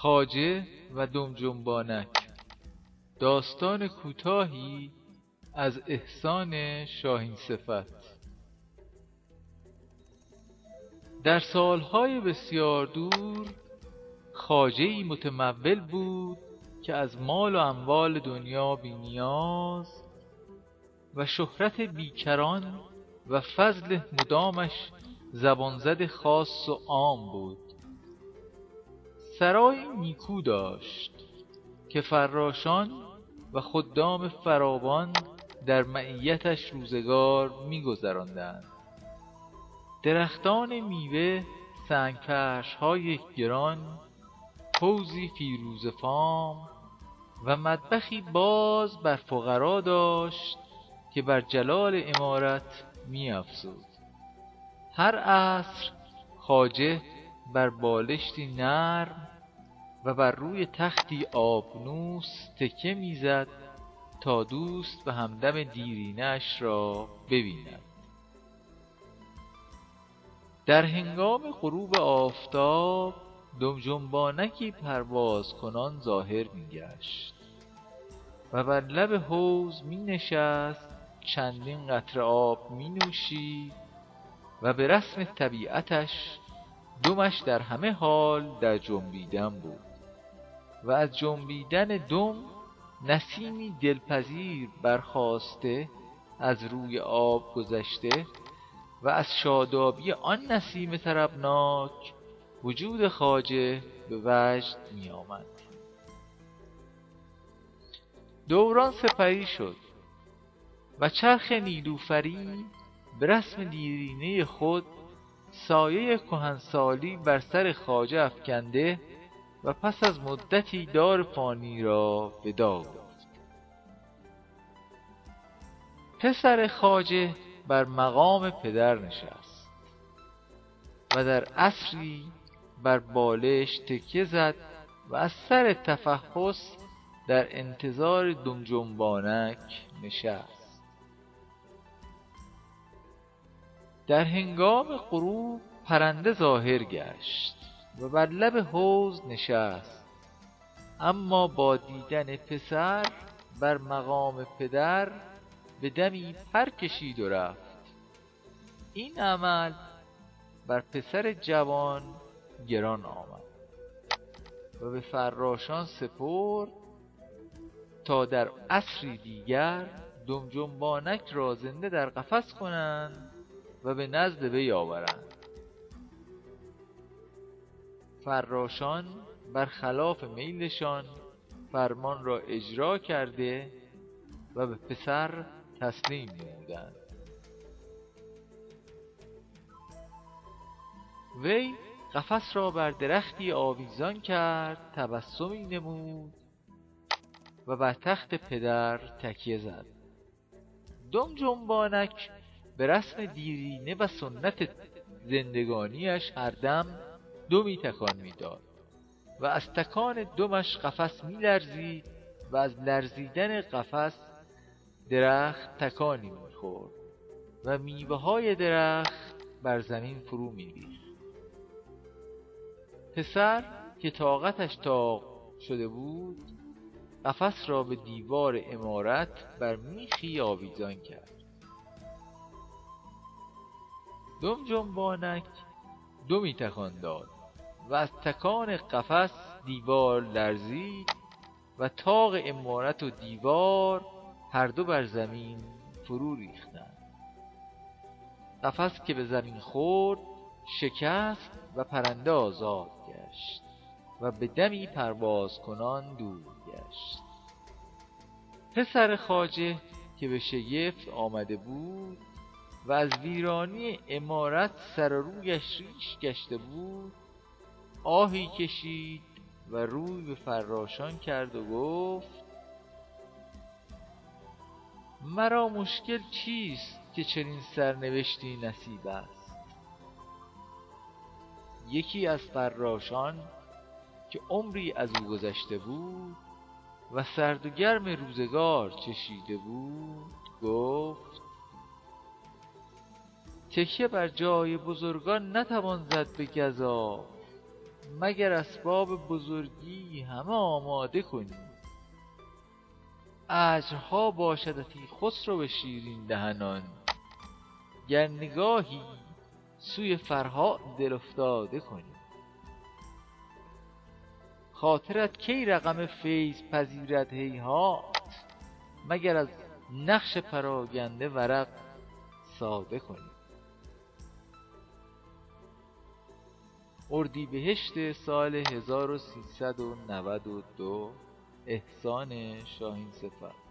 خواجه و دم جنبانک. داستان کوتاهی از احسان شاهین صفت. در سالهای بسیار دور خواجه‌ای متمول بود که از مال و اموال دنیا بی نیاز و شهرت بیکران و فضل مدامش زبانزد خاص و عام بود. سرایی نیکو داشت که فراشان و خدام فراوان در معیتش روزگار می‌گذراندند. درختان میوه، سنگفرش‌های گران، حوضی فیروزه فام و مطبخی باز بر فقرا داشت که بر جلال عمارت می‌افزود. هر عصر خواجه بر بالشتی نرم و بر روی تختی آبنوس تکیه میزد تا دوست و همدم دیرینه‌اش را ببیند. در هنگام غروب آفتاب دم جنبانکی پرواز کنان ظاهر می‌گشت و بر لب حوض می‌نشست، چندین قطره آب می‌نوشید و به رسم طبیعتش دمش در همه حال در جنبیدن بود و از جنبیدن دم نسیمی دلپذیر برخاسته از روی آب گذشته و از شادابی آن نسیم طربناک وجود خواجه به وجد می آمد. دوران سپری شد و چرخ نیلوفری به رسم دیرینه خود سایه کهنسالی بر سر خواجه افکنده و پس از مدتی دار فانی را وداع گفت. پسر خواجه بر مقام پدر نشست و در عصری بر بالش تکیه زد و از سر تفحص در انتظار دم جنبانک نشست. در هنگام غروب پرنده ظاهر گشت و بر لب حوض نشست، اما با دیدن پسر بر مقام پدر به دمی پر کشید و رفت. این عمل بر پسر جوان گران آمد و به فراشان سپرد تا در عصری دیگر دم جنبانک را زنده در قفس کنند و به نزد وی آورند. فراشان برخلاف میلشان فرمان را اجرا کرده و به پسر تسلیم نمودند. وی قفس را بر درختی آویزان کرد، تبسمی نمود و بر تخت پدر تکیه زد. دم جنبانک به رسم دیرینه و سنت زندگانیش هر دم دمی تکان میداد و از تکان دمش قفس میلرزید و از لرزیدن قفس درخت تکانی میخورد و میوه های درخت بر زمین فرو میریخت. پسر که طاقتش طاق شده بود قفس را به دیوار عمارت بر میخی آویزان کرد. دم جنبانک دمی تکان داد و از تکان قفس دیوار لرزید و طاق عمارت و دیوار هر دو بر زمین فرو ریختند. قفس که به زمین خورد شکست و پرنده آزاد گشت و به دمی پرواز کنان دور گشت. پسر خواجه که به شگفت آمده بود و از ویرانی عمارت سر و رویش ریش گشته بود آهی کشید و روی به فراشان کرد و گفت: مرا مشکل چیست که چنین سرنوشتی نصیب است؟ یکی از فراشان که عمری از او گذشته بود و سرد و گرم روزگار چشیده بود گفت: تکیه بر جای بزرگان نتوان زد به گزاف، مگر اسباب بزرگی همه آماده کنی. اجرها باشدتی خسرو شیرین دهنان، گر نگاهی سوی فرهاد دل افتاده کنی. خاطرت کی رقم فیض پذیرد هیهات، مگر از نقش پراگنده ورق ساده کنی. اردیبهشت سال 1392 احسان شاهین صفت.